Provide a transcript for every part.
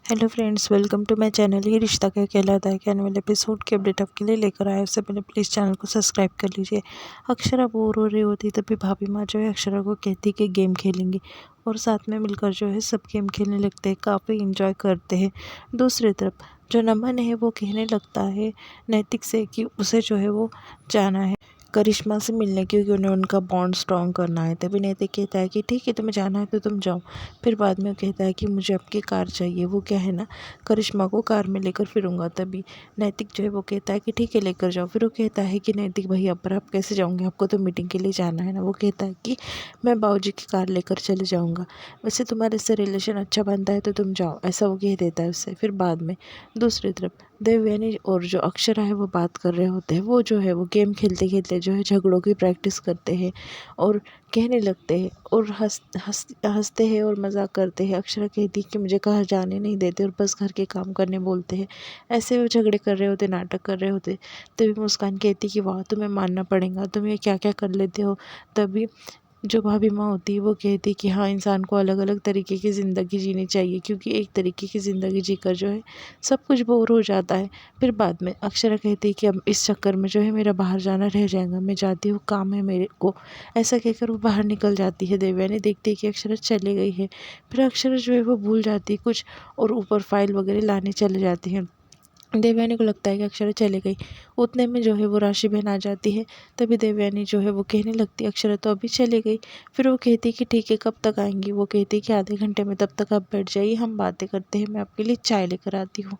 Hello friends, welcome to my channel. ये रिश्ता क्या कहलाता है के आने वाले एपिसोड की अपडेट आपके लिए लेकर आया। उससे पहले प्लीज़ चैनल को सब्सक्राइब कर लीजिए। अक्षरा बोर हो रही होती तभी भाभी माँ जो है अक्षरा को कहती कि गेम खेलेंगे और साथ में मिलकर जो है सब गेम खेलने लगते हैं, काफ़ी इंजॉय करते हैं। दूसरी तरफ जो नमन है वो कहने लगता है नैतिक से कि उसे जो है वो जाना है करिश्मा से मिलने, क्योंकि उन्हें उनका बॉन्ड स्ट्रॉन्ग करना है। तभी नैतिक कहता है कि ठीक है, तुम्हें जाना है तो तुम जाओ। फिर बाद में कहता है कि मुझे आपकी कार चाहिए। वो क्या है ना, करिश्मा को कार में लेकर फिरूंगा। तभी नैतिक जो है वो कहता है कि ठीक है, लेकर जाओ। फिर वो कहता है कि नैतिक भैया, पर आप कैसे जाओगे, आपको तो मीटिंग के लिए जाना है ना। वो कहता है कि मैं बाबूजी की कार लेकर चले जाऊँगा, वैसे तुम्हारे से रिलेशन अच्छा बनता है तो तुम जाओ, ऐसा वो कह देता है उससे। फिर बाद में दूसरी तरफ देवयानी और जो अक्षरा है वो बात कर रहे होते हैं। वो जो है वो गेम खेलते खेलते जो है झगड़ों की प्रैक्टिस करते हैं और कहने लगते हैं और हंसते हैं और मजाक करते हैं। अक्षरा कहती है कि मुझे कहाँ जाने नहीं देते और बस घर के काम करने बोलते हैं। ऐसे वो झगड़े कर रहे होते, नाटक कर रहे होते। तभी मुस्कान कहती कि वाह, तुम्हें मानना पड़ेगा, तुम ये क्या क्या कर लेते हो। तभी जो भाभी माँ होती है वो कहती है कि हाँ, इंसान को अलग अलग तरीके की ज़िंदगी जीनी चाहिए, क्योंकि एक तरीके की ज़िंदगी जीकर जो है सब कुछ बोर हो जाता है। फिर बाद में अक्षरा कहती है कि अब इस चक्कर में जो है मेरा बाहर जाना रह जाएगा, मैं जाती हूँ, काम है मेरे को। ऐसा कहकर वो बाहर निकल जाती है। देवयानी देखती है कि अक्षरा चली गई है। फिर अक्षरा जो है वो भूल जाती है कुछ और ऊपर फाइल वगैरह लाने चले जाती है। देवयानी को लगता है कि अक्षरा चली गई। उतने में जो है वो राशि बहन आ जाती है। तभी देवयानी जो है वो कहने लगती है अक्षरा तो अभी चली गई। फिर वो कहती है कि ठीक है, कब तक आएंगी। वो कहती है कि आधे घंटे में, तब तक आप बैठ जाइए, हम बातें करते हैं, मैं आपके लिए चाय लेकर आती हूँ।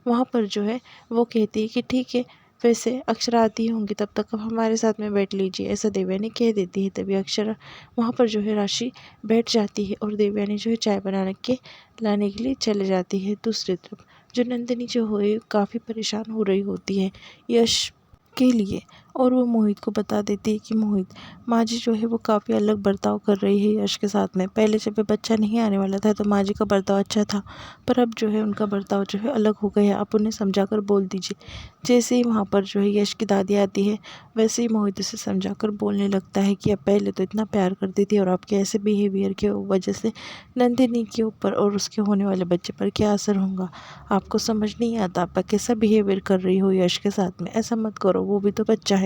वहाँ पर जो है वो कहती है कि ठीक है, वैसे अक्षरा आती होंगी तब तक आप हमारे साथ में बैठ लीजिए, ऐसा देवयानी कह देती है। तभी अक्षरा वहाँ पर जो है राशि बैठ जाती है और देवयानी जो है चाय बनाने के लाने के लिए चले जाती है। दूसरी तरफ जो नंदिनी जो है काफ़ी परेशान हो रही होती है यश के लिए, और वो मोहित को बता देती है कि मोहित, माँ जी जो है वो काफ़ी अलग बर्ताव कर रही है यश के साथ में। पहले जब ये बच्चा नहीं आने वाला था तो माँ जी का बर्ताव अच्छा था, पर अब जो है उनका बर्ताव जो है अलग हो गया है, आप उन्हें समझा कर बोल दीजिए। जैसे ही वहाँ पर जो है यश की दादी आती है, वैसे ही मोहित उसे समझा कर बोलने लगता है कि अब पहले तो इतना प्यार करती थी और आपके ऐसे बिहेवियर की वजह से नंदिनी के ऊपर और उसके होने वाले बच्चे पर क्या असर होगा, आपको समझ नहीं आता, आप कैसा बिहेवियर कर रही हो यश के साथ में, ऐसा मत करो, वो भी तो बच्चा है।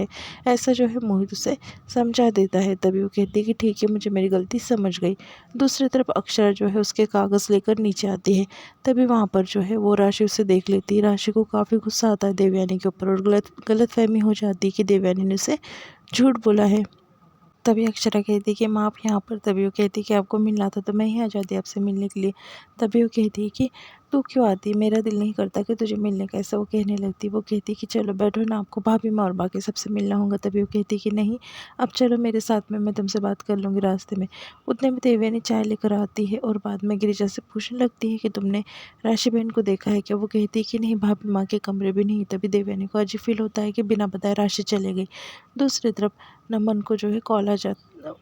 ऐसा जो है मोहित उसे समझा देता है। तभी वो कहती है कि ठीक है, मुझे मेरी गलती समझ गई। दूसरी तरफ अक्षरा जो है उसके कागज़ लेकर नीचे आती है। तभी वहाँ पर जो है वो राशि उसे देख लेती है। राशि को काफ़ी गुस्सा आता है देवयानी के ऊपर और गलतफहमी हो जाती है कि देवयानी ने उसे झूठ बोला है। तभी अक्षरा कहती है कि माँ आप यहाँ पर। तभी वो कहती है कि आपको मिलना था तो मैं ही आ जाती आपसे मिलने के लिए। तभी वो कहती है कि तू क्यों आती है, मेरा दिल नहीं करता कि तुझे मिलने का, ऐसा वो कहने लगती है। वो कहती है कि चलो बैठो ना, आपको भाभी माँ और बाकी सबसे मिलना होगा। तभी वो कहती है कि नहीं, अब चलो मेरे साथ में, मैं तुमसे बात कर लूँगी रास्ते में। उतने में देवयानी चाय लेकर आती है और बाद में गिरिजा से पूछने लगती है कि तुमने राशि बहन को देखा है क्या। वो कहती है कि नहीं, भाभी माँ के कमरे भी नहीं। तभी देवयानी को अजीब फील होता है कि बिना बताए राशि चले गई। दूसरी तरफ नमन को जो है कॉल आ जाता,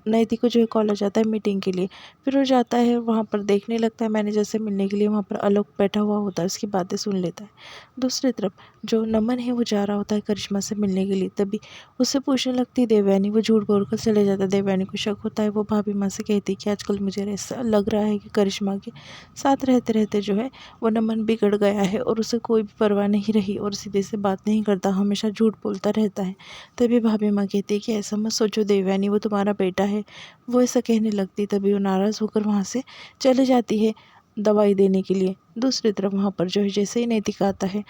नैति को जो है कॉल आ जाता है मीटिंग के लिए। फिर वो जाता है वहाँ पर, देखने लगता है मैनेजर से मिलने के लिए। वहाँ पर आलोक बैठा हुआ होता है, उसकी बातें सुन लेता है। दूसरी तरफ जो नमन है वो जा रहा होता है करिश्मा से मिलने के लिए। तभी उससे पूछने लगती है देवयानी, वो झूठ बोलकर चले जाता है। देवयानी को शक होता है, वो भाभी माँ से कहती है कि आजकल मुझे ऐसा लग रहा है कि करिश्मा के साथ रहते रहते जो है वो नमन बिगड़ गया है और उसे कोई भी परवाह नहीं रही और सीधे से बात नहीं करता, हमेशा झूठ बोलता रहता है। तभी भाभी माँ कहती है कि ऐसा मत सोचो देवयानी, वो तुम्हारा बेटा है। वो ऐसा कहने लगती। तभी वो नाराज़ होकर वहाँ से चले जाती है दवाई देने के लिए। दूसरी तरफ वहाँ पर जो है जैसे ही नैतिक आता है,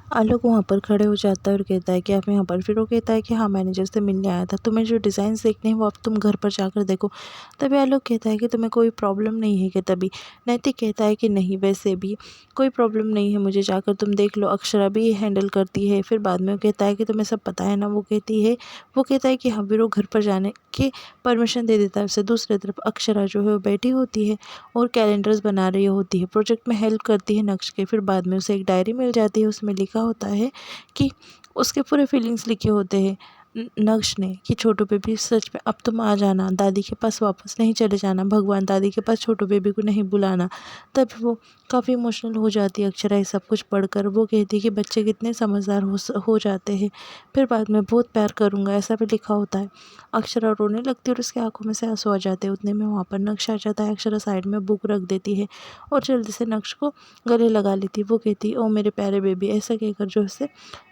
आलोक वहाँ पर खड़े हो जाता है और कहता है कि आप यहाँ पर। फिर वो कहता है कि हाँ, मैनेजर से मिलने आया था, तुम्हें जो डिज़ाइंस देखने हैं वो अब तुम घर पर जाकर देखो। तभी आलोक कहता है कि तुम्हें कोई प्रॉब्लम नहीं है क्या। तभी नैतिक कहता है कि नहीं, वैसे भी कोई प्रॉब्लम नहीं है मुझे, जाकर तुम देख लो, अक्षरा भी ये हैंडल करती है। फिर बाद में वो कहता है कि तुम्हें सब पता है ना। वो कहता है कि हाँ। फिर वो घर पर जाने की परमिशन दे देता है उसे। दूसरी तरफ अक्षरा जो है वो बैठी होती है और कैलेंडर्स बना रही होती है, प्रोजेक्ट में हेल्प करती है नक्श के। फिर बाद में उसे एक डायरी मिल जाती है, उसमें लिखा होता है कि उसके पूरे फीलिंग्स लिखे होते हैं नक्श ने कि छोटू बेबी सच में अब तुम आ जाना, दादी के पास वापस नहीं चले जाना, भगवान दादी के पास छोटू बेबी को नहीं बुलाना। तब वो काफ़ी इमोशनल हो जाती है अक्षरा ये सब कुछ पढ़कर। वो कहती है कि बच्चे कितने समझदार हो जाते हैं, फिर बाद में बहुत प्यार करूँगा ऐसा भी लिखा होता है। अक्षरा रोने लगती है और उसकी आंखों में से आंसू आ जाते हैं। उतने में वहाँ पर नक्श आ जाता है। अक्षरा साइड में बुक रख देती है और जल्दी से नक्श को गले लगा लेती है। वो कहती है ओ मेरे प्यारे बेबी, ऐसा कहकर जो उसे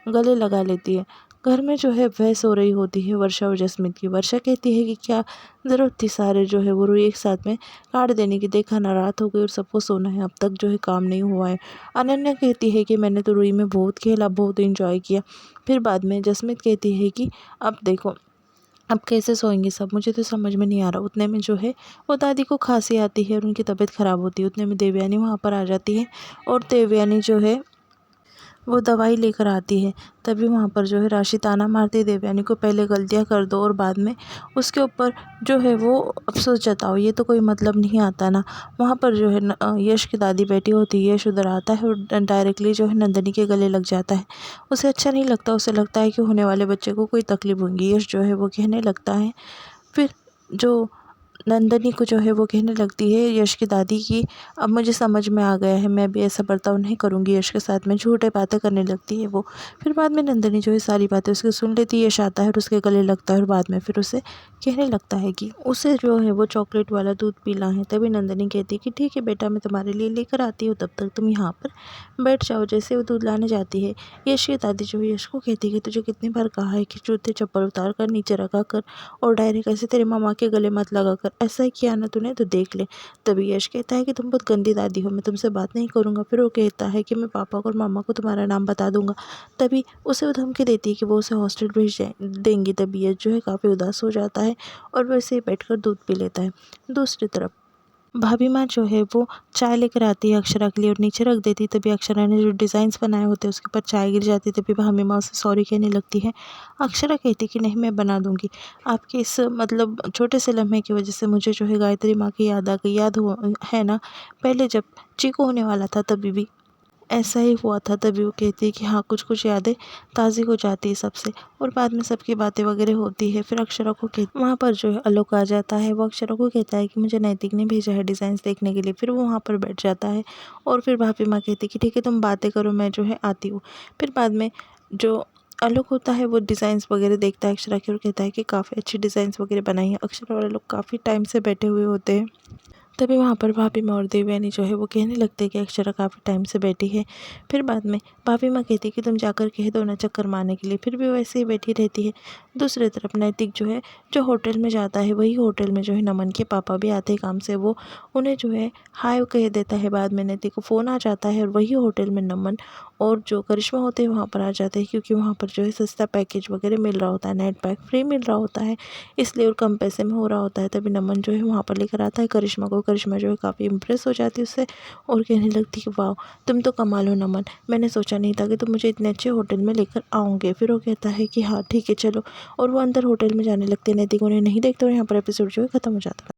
गले लगा लेती है। घर में जो है वह सो रही होती है वर्षा और जसमीत की। वर्षा कहती है कि क्या ज़रूरत थी सारे जो है वो रुई एक साथ में काट देने की, देखा ना रात हो गई और सबको सोना है, अब तक जो है काम नहीं हुआ है। अनन्या कहती है कि मैंने तो रुई में बहुत खेला, बहुत एंजॉय किया। फिर बाद में जसमीत कहती है कि अब देखो अब कैसे सोएंगे सब, मुझे तो समझ में नहीं आ रहा। उतने में जो है वो दादी को खांसी आती है और उनकी तबीयत ख़राब होती है। उतने में देवयानी वहाँ पर आ जाती है और देवयानी जो है वो दवाई लेकर आती है। तभी वहाँ पर जो है राशि ताना मारती है देवयानी को, पहले गलतियाँ कर दो और बाद में उसके ऊपर जो है वो अफसोस जताओ, ये तो कोई मतलब नहीं आता ना। वहाँ पर जो है यश की दादी बैठी होती है। यश उधर आता है और डायरेक्टली जो है नंदिनी के गले लग जाता है। उसे अच्छा नहीं लगता, उसे लगता है कि होने वाले बच्चे को कोई तकलीफ होगी। यश जो है वो कहने लगता है, फिर जो नंदनी को जो है वो कहने लगती है यश की दादी की अब मुझे समझ में आ गया है, मैं भी ऐसा बर्ताव नहीं करूँगी यश के साथ में। झूठे बातें करने लगती है वो। फिर बाद में नंदनी जो है सारी बातें उसकी सुन लेती है। यश आता है और उसके गले लगता है और बाद में फिर उसे कहने लगता है कि उसे जो है वो चॉकलेट वाला दूध पीना है। तभी नंदनी कहती है कि ठीक है बेटा, मैं तुम्हारे लिए लेकर आती हूँ, तब तक तुम यहाँ पर बैठ जाओ। जैसे वो दूध लाने जाती है यश की दादी जो है यश को कहती है कि तुझे कितनी बार कहा है कि जूते चप्पल उतार कर नीचे रखा कर और डायरेक्ट ऐसे तेरे मामा के गले मत लगा कर, ऐसा ही किया ना तूने तो देख ले। तभी यश कहता है कि तुम बहुत गंदी दादी हो, मैं तुमसे बात नहीं करूँगा। फिर वो कहता है कि मैं पापा को और मामा को तुम्हारा नाम बता दूंगा। तभी उसे वो धमकी देती है कि वो उसे हॉस्टल भेज देंगी। तभी यश जो है काफ़ी उदास हो जाता है और वैसे ही बैठकर दूध पी लेता है। दूसरी तरफ भाभी माँ जो है वो चाय लेकर आती है अक्षरा के लिए और नीचे रख देती है। तभी अक्षरा ने जो डिज़ाइंस बनाए होते हैं उसके ऊपर चाय गिर जाती है। तभी भाभी माँ उसे सॉरी कहने लगती है। अक्षरा कहती है कि नहीं मैं बना दूंगी। आपके इस मतलब छोटे से लम्हे की वजह से मुझे जो है गायत्री माँ की याद आ गई। याद हो है ना, पहले जब चीकू होने वाला था तभी भी ऐसा ही हुआ था। तभी वो कहती है कि हाँ कुछ कुछ यादें ताज़ी हो जाती है सबसे और बाद में सबकी बातें वगैरह होती है। फिर अक्षरा को वहाँ पर जो है आलोक आ जाता है। वो अक्षरा को कहता है कि मुझे नैतिक ने भेजा है डिज़ाइंस देखने के लिए। फिर वो वहाँ पर बैठ जाता है और फिर भाभी माँ कहती है कि ठीक है तुम बातें करो, मैं जो है आती हूँ। फिर बाद में जो आलोक होता है वो डिज़ाइंस वगैरह देखता है अक्षरा की और कहता है कि काफ़ी अच्छी डिज़ाइंस वगैरह बनाई है। अक्षरा वाले लोग काफ़ी टाइम से बैठे हुए होते हैं। तभी वहाँ पर भाभी माँ और देवयानी जो है वो कहने लगते हैं कि अक्षरा काफ़ी टाइम से बैठी है। फिर बाद में भाभी माँ कहती है कि तुम जाकर कह दो ना चक्कर मारने के लिए। फिर भी वैसे ही बैठी रहती है। दूसरी तरफ नैतिक जो है जो होटल में जाता है, वही होटल में जो है नमन के पापा भी आते हैं काम से। वो उन्हें जो है हाय कह देता है। बाद में नैतिक को फ़ोन आ जाता है और वही होटल में नमन और जो करिश्मा होते हैं वहाँ पर आ जाते हैं, क्योंकि वहाँ पर जो है सस्ता पैकेज वगैरह मिल रहा होता है, नेट पैक फ्री मिल रहा होता है, इसलिए और कम पैसे में हो रहा होता है। तभी नमन जो है वहाँ पर लेकर आता है करिश्मा को। करिश्मा जो है काफ़ी इम्प्रेस हो जाती है उससे और कहने लगती है कि वाह तुम तो कमाल हो नमन, मैंने सोचा नहीं था कि तुम मुझे इतने अच्छे होटल में लेकर आओगे। फिर वो कहता है कि हाँ ठीक है चलो, और वो अंदर होटल में जाने लगते हैं। नैतिक उन्हें नहीं देखते और यहाँ पर एपिसोड जो है ख़त्म हो जाता है।